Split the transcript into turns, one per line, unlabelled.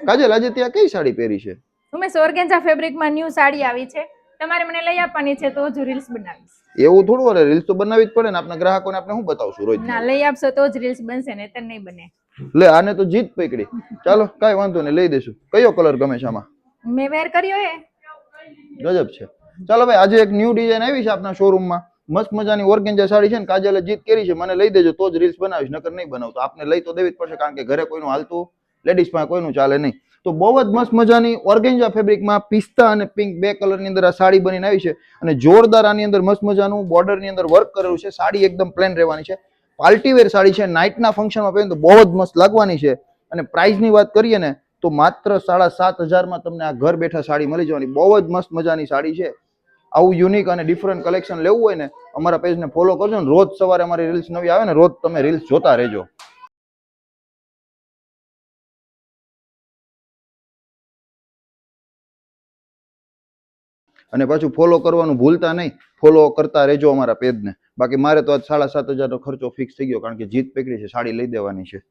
કાજલ આજે ત્યાં કઈ સાડી પહેરી છે?
ઉમેશ ઓર્ગેન્ઝા ફેબ્રિકમાં ન્યૂ સાડી આવી છે, તમારે મને લઈ આપવાની છે તો જ રીલ્સ બનાવીશ.
એવું થોડું હોય, રીલ્સ તો બનાવવી જ પડે ને. આપણા ગ્રાહકોને આપણે શું બતાવશું રોજ?
ના, લઈ આપશો તો જ રીલ્સ બનશે ને, તો નહીં બને.
લે, આને તો જીત પકડી. ચાલો કાઈ વાંધો નહીં, લઈ દેશું. કયો કલર ગમે છે આમાં?
મેં વેર કર્યો હે.
ગજબ છે. ચાલો ભાઈ, આજે એક ન્યૂ ડિઝાઇન આવી છે આપણા શોરૂમમાં. મસ્ત મજાની ઓર્ગેન્ઝા સાડી છે ને, કાજલે જીત કરી છે. મને લઈ દેજો તો જ રીલ્સ બનાવીશ, નકર નહીં બનાવતો. આપને લઈ તો દેવી જ પડશે, કારણ કે ઘરે કોઈનું હાલતું, લેડીઝ પાસે કોઈનું ચાલે નહીં. તો બહુ જ મસ્ત મજાની ઓર્ગેન્ઝા ફેબ્રિકમાં પિસ્તા અને પિંક બે કલરની અંદર આ સાડી બનીને આવી છે. અને જોરદાર આની અંદર મસ્ત મજાનું બોર્ડરની અંદર વર્ક કરેલું છે. સાડી એકદમ પ્લેન રહેવાની છે. પાર્ટી વેર સાડી છે. નાઇટના ફંક્શનમાં પહેરીને તો બહુ જ મસ્ત લાગવાની છે. અને પ્રાઇસની વાત કરીએ ને તો માત્ર 7,500 તમને આ ઘર બેઠા સાડી મળી જવાની. બહુ જ મસ્ત મજાની સાડી છે. આવું યુનિક અને ડિફરન્ટ કલેક્શન લેવું હોય ને, અમારા પેજને ફોલો કરજો ને. રોજ સવારે અમારી રીલ્સ નવી આવે ને, રોજ તમે રીલ્સ જોતા રહેજો. અને પાછું ફોલો કરવાનું ભૂલતા નહીં. ફોલો કરતા રહેજો અમારા પેજને. બાકી મારે તો આજ 7,500 ખર્ચો ફિક્સ થઈ ગયો, કારણ કે જીત પકડી છે, સાડી લઈ દેવાની છે.